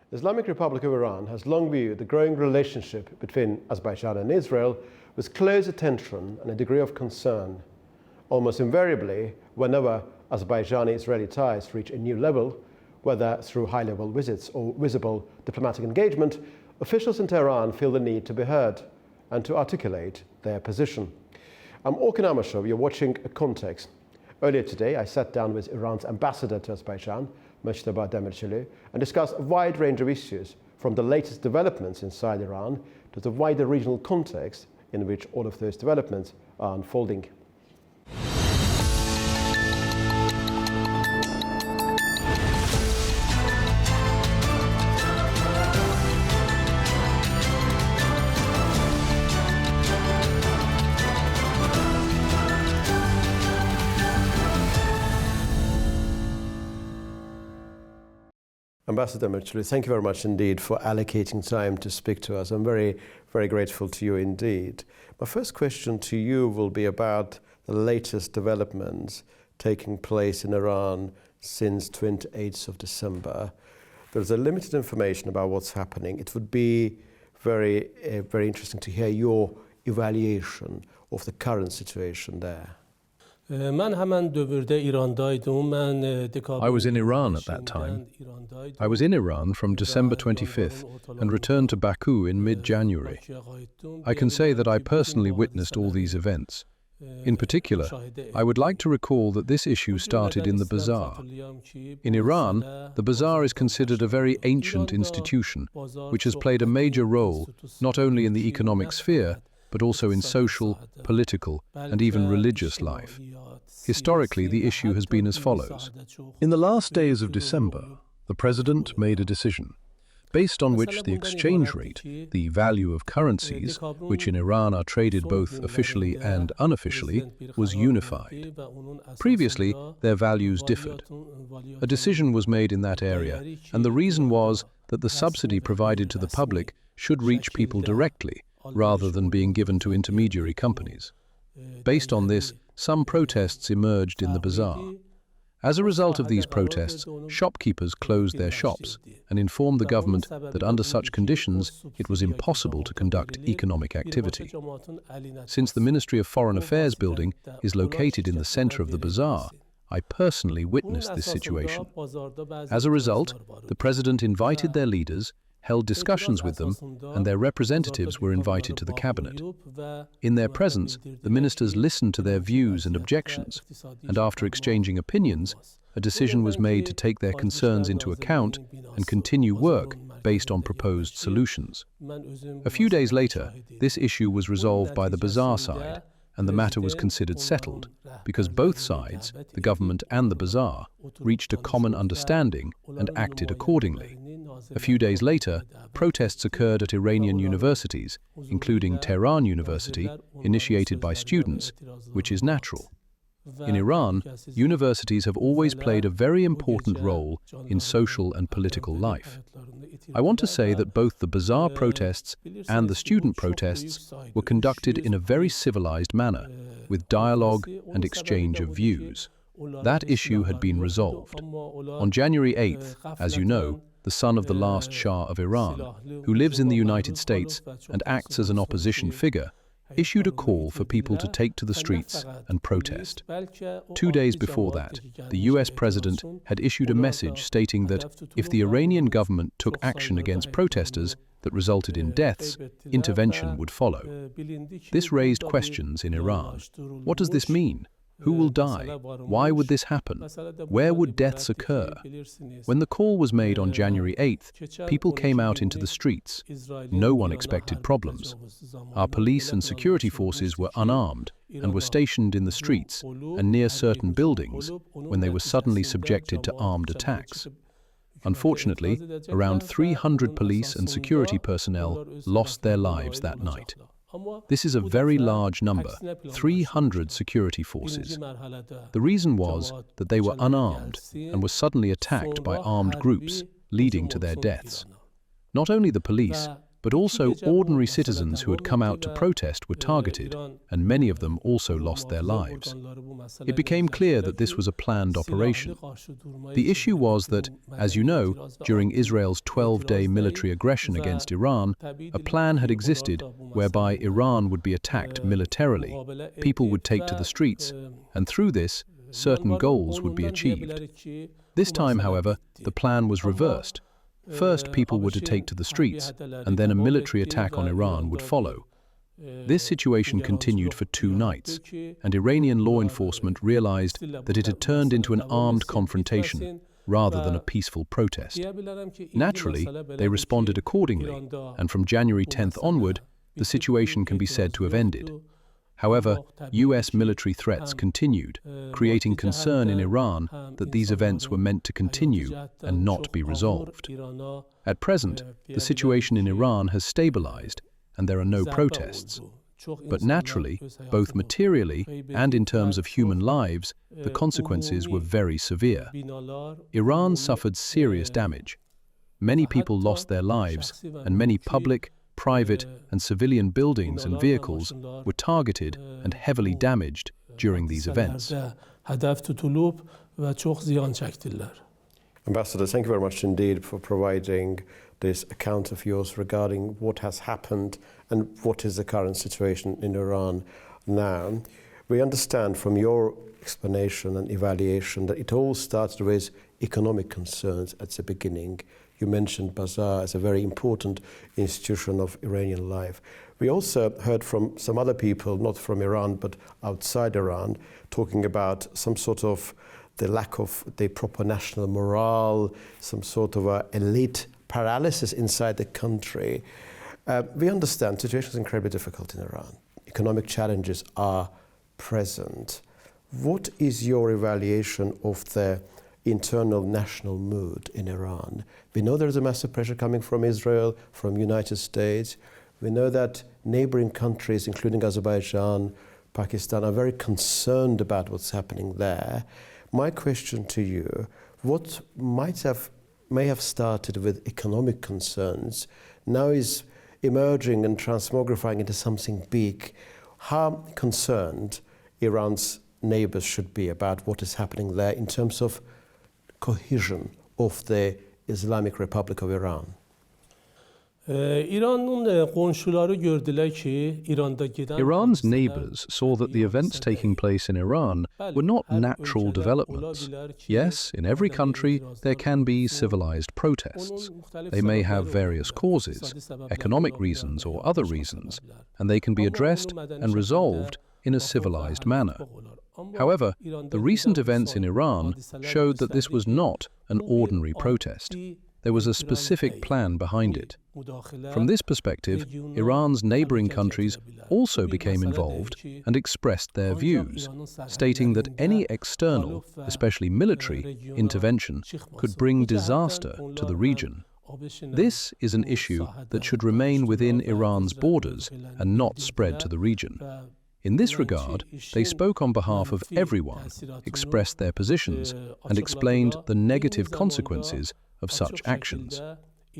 The Islamic Republic of Iran has long viewed the growing relationship between Azerbaijan and Israel with close attention and a degree of concern. Almost invariably, whenever Azerbaijani-Israeli ties reach a new level, whether through high-level visits or visible diplomatic engagement, officials in Tehran feel the need to be heard and to articulate their position. I'm Orkhan Amashov, you're watching A Context. Earlier today, I sat down with Iran's ambassador to Azerbaijan, Mojtaba Demirchilou, and discussed a wide range of issues, from the latest developments inside Iran to the wider regional context in which all of those developments are unfolding. Ambassador Demirchilou, thank you very much indeed for allocating time to speak to us. I'm very, very grateful to you indeed. My first question to you will be about the latest developments taking place in Iran since 28th of December. There's a limited information about what's happening. It would be very interesting to hear your evaluation of the current situation there. I was in Iran at that time. I was in Iran from December 25th and returned to Baku in mid-January. I can say that I personally witnessed all these events. In particular, I would like to recall that this issue started in the bazaar. In Iran, the bazaar is considered a very ancient institution, which has played a major role not only in the economic sphere, but also in social, political, and even religious life. Historically, the issue has been as follows. In the last days of December, the president made a decision, based on which the exchange rate, the value of currencies, which in Iran are traded both officially and unofficially, was unified. Previously, their values differed. A decision was made in that area, and the reason was that the subsidy provided to the public should reach people directly, rather than being given to intermediary companies. Based on this, some protests emerged in the bazaar. As a result of these protests, shopkeepers closed their shops and informed the government that under such conditions it was impossible to conduct economic activity. Since the Ministry of Foreign Affairs building is located in the center of the bazaar, I personally witnessed this situation. As a result, the president invited their leaders, held discussions with them, and their representatives were invited to the cabinet. In their presence, the ministers listened to their views and objections, and after exchanging opinions, a decision was made to take their concerns into account and continue work based on proposed solutions. A few days later, this issue was resolved by the bazaar side, and the matter was considered settled, because both sides, the government and the bazaar, reached a common understanding and acted accordingly. A few days later, protests occurred at Iranian universities, including Tehran University, initiated by students, which is natural. In Iran, universities have always played a very important role in social and political life. I want to say that both the bazaar protests and the student protests were conducted in a very civilized manner, with dialogue and exchange of views. That issue had been resolved. On January 8th, as you know, the son of the last Shah of Iran, who lives in the United States and acts as an opposition figure, issued a call for people to take to the streets and protest. 2 days before that, the US president had issued a message stating that if the Iranian government took action against protesters that resulted in deaths, intervention would follow. This raised questions in Iran. What does this mean? Who will die? Why would this happen? Where would deaths occur? When the call was made on January 8th, people came out into the streets. No one expected problems. Our police and security forces were unarmed and were stationed in the streets and near certain buildings when they were suddenly subjected to armed attacks. Unfortunately, around 300 police and security personnel lost their lives that night. This is a very large number, 300 security forces. The reason was that they were unarmed and were suddenly attacked by armed groups, leading to their deaths. Not only the police, but also ordinary citizens who had come out to protest were targeted, and many of them also lost their lives. It became clear that this was a planned operation. The issue was that, as you know, during Israel's 12-day military aggression against Iran, a plan had existed whereby Iran would be attacked militarily, people would take to the streets, and through this, certain goals would be achieved. This time, however, the plan was reversed. First, people were to take to the streets, and then a military attack on Iran would follow. This situation continued for 2 nights, and Iranian law enforcement realized that it had turned into an armed confrontation rather than a peaceful protest. Naturally, they responded accordingly, and from January 10th onward, the situation can be said to have ended. However, US military threats continued, creating concern in Iran that these events were meant to continue and not be resolved. At present, the situation in Iran has stabilized and there are no protests. But naturally, both materially and in terms of human lives, the consequences were very severe. Iran suffered serious damage. Many people lost their lives, and many public, private and civilian buildings and vehicles were targeted and heavily damaged during these events. Ambassador, thank you very much indeed for providing this account of yours regarding what has happened and what is the current situation in Iran now. We understand from your explanation and evaluation that it all started with economic concerns at the beginning. You mentioned Bazaar as a very important institution of Iranian life. We also heard from some other people, not from Iran, but outside Iran, talking about some sort of the lack of the proper national morale, some sort of a elite paralysis inside the country. We understand the situation is incredibly difficult in Iran. Economic challenges are present. What is your evaluation of the internal national mood in Iran? We know there is a massive pressure coming from Israel, from United States. We know that neighboring countries, including Azerbaijan, Pakistan, are very concerned about what's happening there. My question to you, what may have started with economic concerns, now is emerging and transmogrifying into something big. How concerned Iran's neighbors should be about what is happening there in terms of cohesion of the Islamic Republic of Iran? Iran's neighbors saw that the events taking place in Iran were not natural developments. Yes, in every country there can be civilized protests. They may have various causes, economic reasons or other reasons, and they can be addressed and resolved in a civilized manner. However, the recent events in Iran showed that this was not an ordinary protest. There was a specific plan behind it. From this perspective, Iran's neighboring countries also became involved and expressed their views, stating that any external, especially military, intervention could bring disaster to the region. This is an issue that should remain within Iran's borders and not spread to the region. In this regard, they spoke on behalf of everyone, expressed their positions, and explained the negative consequences of such actions.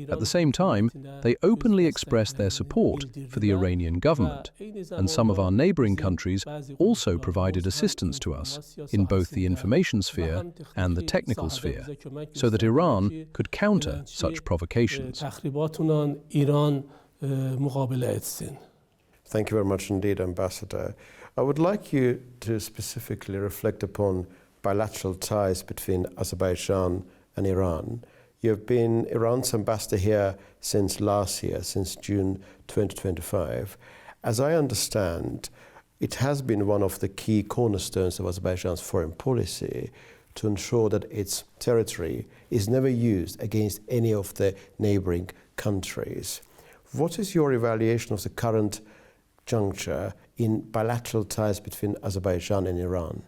At the same time, they openly expressed their support for the Iranian government, and some of our neighboring countries also provided assistance to us in both the information sphere and the technical sphere, so that Iran could counter such provocations. Thank you very much indeed, Ambassador. I would like you to specifically reflect upon bilateral ties between Azerbaijan and Iran. You have been Iran's ambassador here since last year, since June 2025. As I understand, it has been one of the key cornerstones of Azerbaijan's foreign policy to ensure that its territory is never used against any of the neighboring countries. What is your evaluation of the current juncture in bilateral ties between Azerbaijan and Iran?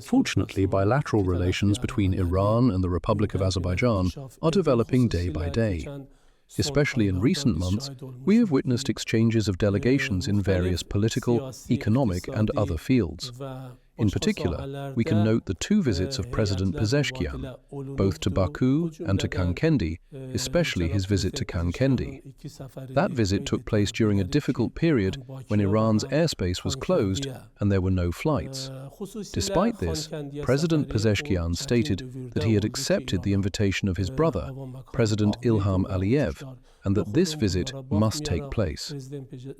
Fortunately, bilateral relations between Iran and the Republic of Azerbaijan are developing day by day. Especially in recent months, we have witnessed exchanges of delegations in various political, economic, and other fields. In particular, we can note the two visits of President Pezeshkian, both to Baku and to Kankendi, especially his visit to Kankendi. That visit took place during a difficult period when Iran's airspace was closed and there were no flights. Despite this, President Pezeshkian stated that he had accepted the invitation of his brother, President Ilham Aliyev, and that this visit must take place.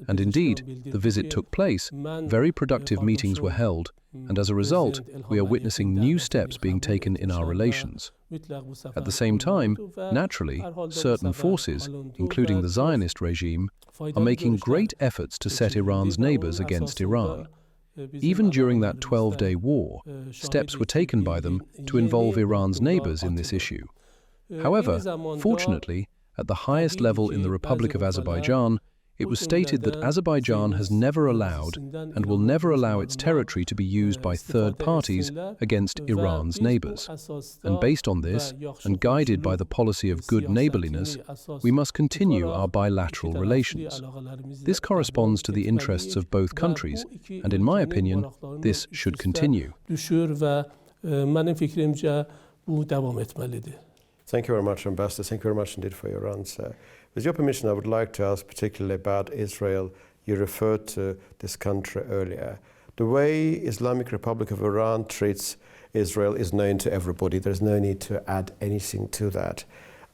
And indeed, the visit took place, very productive meetings were held, and as a result, we are witnessing new steps being taken in our relations. At the same time, naturally, certain forces, including the Zionist regime, are making great efforts to set Iran's neighbors against Iran. Even during that 12-day war, steps were taken by them to involve Iran's neighbors in this issue. However, fortunately, at the highest level in the Republic of Azerbaijan, it was stated that Azerbaijan has never allowed and will never allow its territory to be used by third parties against Iran's neighbors. And based on this, and guided by the policy of good neighborliness, we must continue our bilateral relations. This corresponds to the interests of both countries, and in my opinion, this should continue. Thank you very much, Ambassador. Thank you very much indeed for your answer. With your permission, I would like to ask particularly about Israel. You referred to this country earlier. The way Islamic Republic of Iran treats Israel is known to everybody. There's no need to add anything to that.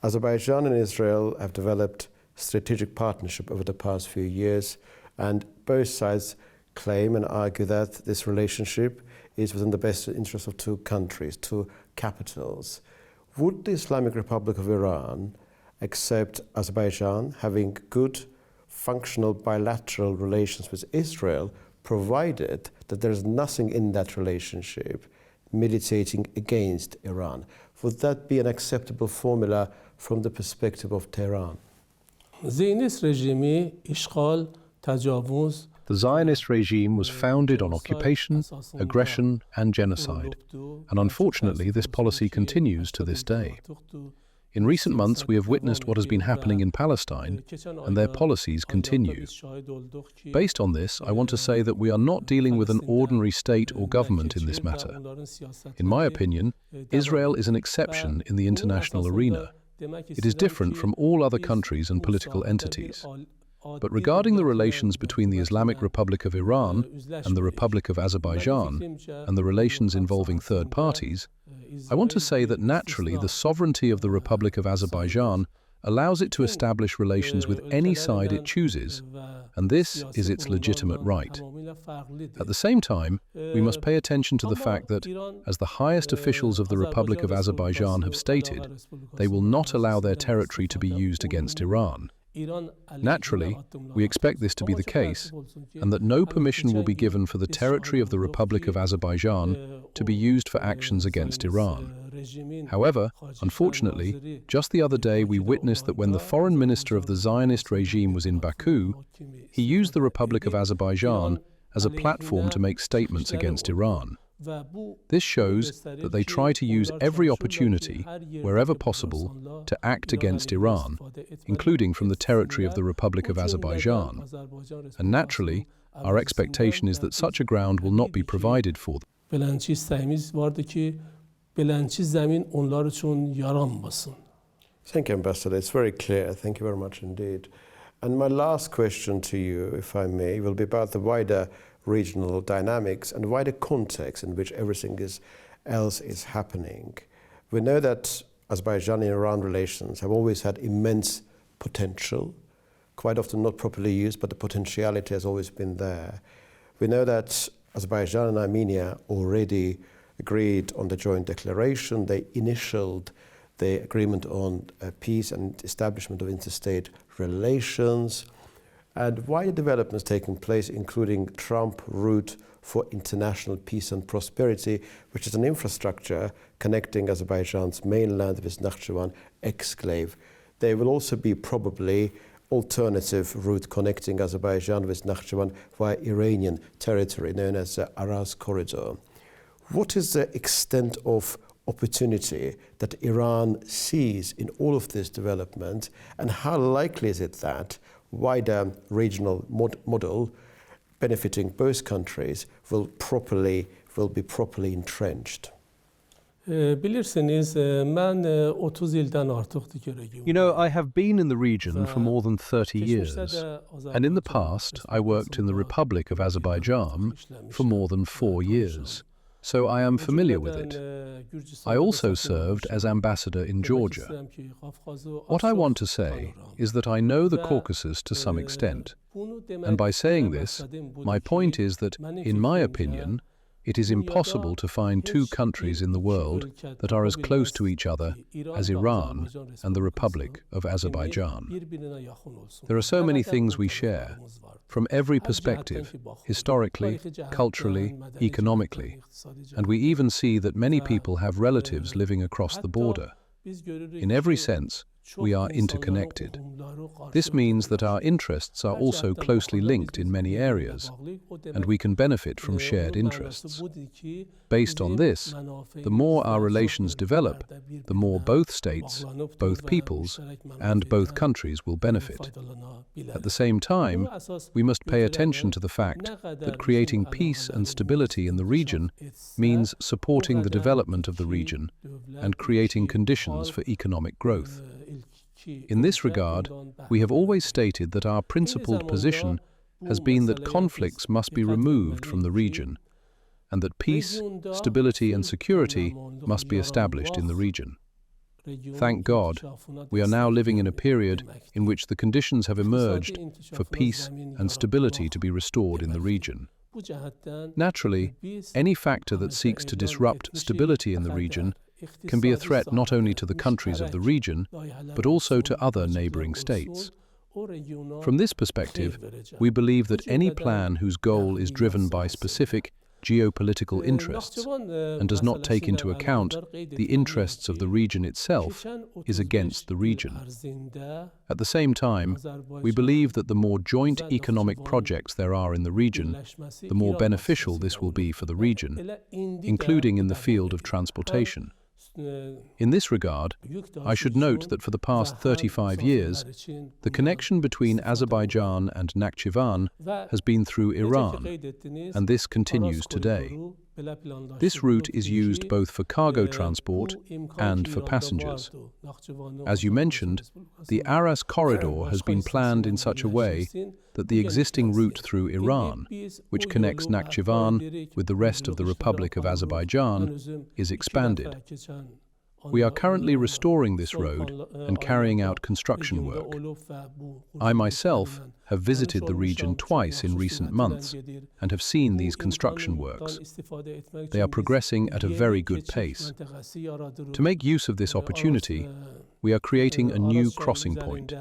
Azerbaijan and Israel have developed strategic partnership over the past few years, and both sides claim and argue that this relationship is within the best interest of two countries, two capitals. Would the Islamic Republic of Iran accept Azerbaijan having good, functional bilateral relations with Israel, provided that there is nothing in that relationship militating against Iran? Would that be an acceptable formula from the perspective of Tehran? The Zionist regime was founded on occupation, aggression, and genocide, and unfortunately this policy continues to this day. In recent months, we have witnessed what has been happening in Palestine, and their policies continue. Based on this, I want to say that we are not dealing with an ordinary state or government in this matter. In my opinion, Israel is an exception in the international arena. It is different from all other countries and political entities. But regarding the relations between the Islamic Republic of Iran and the Republic of Azerbaijan, and the relations involving third parties, I want to say that naturally the sovereignty of the Republic of Azerbaijan allows it to establish relations with any side it chooses, and this is its legitimate right. At the same time, we must pay attention to the fact that, as the highest officials of the Republic of Azerbaijan have stated, they will not allow their territory to be used against Iran. Naturally, we expect this to be the case, and that no permission will be given for the territory of the Republic of Azerbaijan to be used for actions against Iran. However, unfortunately, just the other day we witnessed that when the foreign minister of the Zionist regime was in Baku, he used the Republic of Azerbaijan as a platform to make statements against Iran. This shows that they try to use every opportunity, wherever possible, to act against Iran, including from the territory of the Republic of Azerbaijan. And naturally, our expectation is that such a ground will not be provided for them. Thank you, Ambassador. It's very clear. Thank you very much indeed. And my last question to you, if I may, will be about the wider regional dynamics and wider context in which everything else is happening. We know that Azerbaijan and Iran relations have always had immense potential, quite often not properly used, but the potentiality has always been there. We know that Azerbaijan and Armenia already agreed on the joint declaration. They initialed the agreement on peace and establishment of interstate relations. And wider developments taking place, including Trump route for international peace and prosperity, which is an infrastructure connecting Azerbaijan's mainland with Nakhchivan exclave. There will also be probably alternative route connecting Azerbaijan with Nakhchivan via Iranian territory, known as the Aras Corridor. What is the extent of opportunity that Iran sees in all of this development, and how likely is it that wider regional model benefiting both countries will properly will be properly entrenched? Bilirsiniz, mən 30 ildən artıqdır You know, I have been in the region for more than 30 years, and in the past I worked in the Republic of Azerbaijan for more than 4 years, so I am familiar with it. I also served as ambassador in Georgia. What I want to say is that I know the Caucasus to some extent, and by saying this, my point is that, in my opinion, it is impossible to find two countries in the world that are as close to each other as Iran and the Republic of Azerbaijan. There are so many things we share, from every perspective, historically, culturally, economically, and we even see that many people have relatives living across the border. In every sense, we are interconnected. This means that our interests are also closely linked in many areas, and we can benefit from shared interests. Based on this, the more our relations develop, the more both states, both peoples, and both countries will benefit. At the same time, we must pay attention to the fact that creating peace and stability in the region means supporting the development of the region and creating conditions for economic growth. In this regard, we have always stated that our principled position has been that conflicts must be removed from the region, and that peace, stability and security must be established in the region. Thank God, we are now living in a period in which the conditions have emerged for peace and stability to be restored in the region. Naturally, any factor that seeks to disrupt stability in the region can be a threat not only to the countries of the region, but also to other neighboring states. From this perspective, we believe that any plan whose goal is driven by specific geopolitical interests and does not take into account the interests of the region itself is against the region. At the same time, we believe that the more joint economic projects there are in the region, the more beneficial this will be for the region, including in the field of transportation. In this regard, I should note that for the past 35 years, the connection between Azerbaijan and Nakhchivan has been through Iran, and this continues today. This route is used both for cargo transport and for passengers. As you mentioned, the Aras corridor has been planned in such a way that the existing route through Iran, which connects Nakhchivan with the rest of the Republic of Azerbaijan, is expanded. We are currently restoring this road and carrying out construction work. I myself have visited the region twice in recent months and have seen these construction works. They are progressing at a very good pace. To make use of this opportunity, we are creating a new crossing point.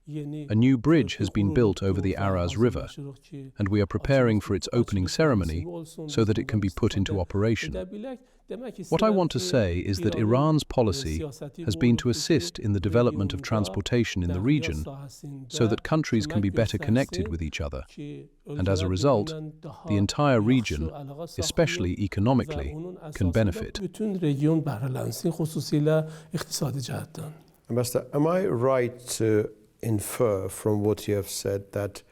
A new bridge has been built over the Aras River, and we are preparing for its opening ceremony so that it can be put into operation. What I want to say is that Iran's policy has been to assist in the development of transportation in the region so that countries can be better connected with each other. And as a result, the entire region, especially economically, can benefit. Ambassador, am I right to infer from what you have said that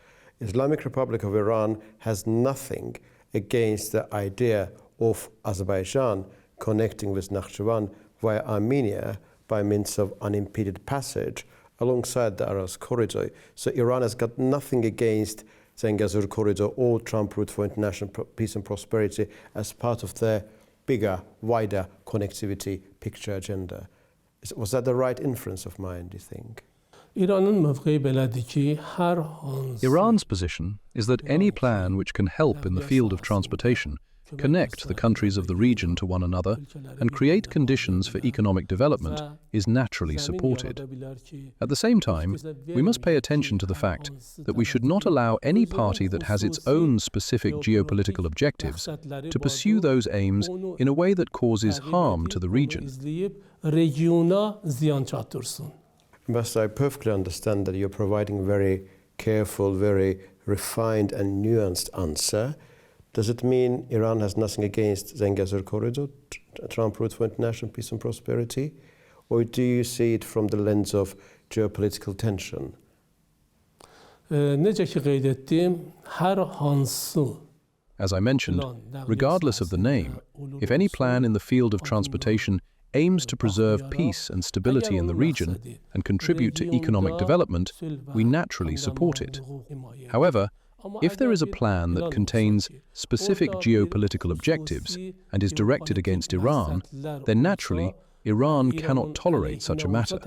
Islamic Republic of Iran has nothing against the idea of Azerbaijan connecting with Nakhchivan via Armenia by means of unimpeded passage alongside the Aras corridor? So Iran has got nothing against Zangezur corridor or Trump route for international peace and prosperity as part of their bigger, wider connectivity picture agenda. Was that the right inference of mine, do you think? Iran's position is that any plan which can help in the field of transportation, connect the countries of the region to one another, and create conditions for economic development is naturally supported. At the same time, we must pay attention to the fact that we should not allow any party that has its own specific geopolitical objectives to pursue those aims in a way that causes harm to the region. Ambassador, I perfectly understand that you're providing a very careful, very refined and nuanced answer. Does it mean Iran has nothing against Zangezur corridor, Trump route for international peace and prosperity? Or do you see it from the lens of geopolitical tension? Necə ki qeyd etdim, hər hansı As I mentioned, regardless of the name, if any plan in the field of transportation aims to preserve peace and stability in the region and contribute to economic development, we naturally support it. However, if there is a plan that contains specific geopolitical objectives and is directed against Iran, then naturally, Iran cannot tolerate such a matter.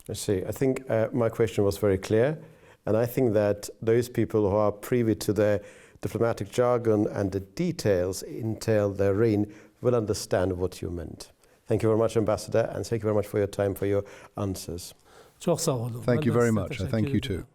I see. I think my question was very clear, and I think that those people who are privy to the diplomatic jargon and the details entailed therein will understand what you meant. Thank you very much, Ambassador, and thank you very much for your time, for your answers. Thank you very much. I thank you too.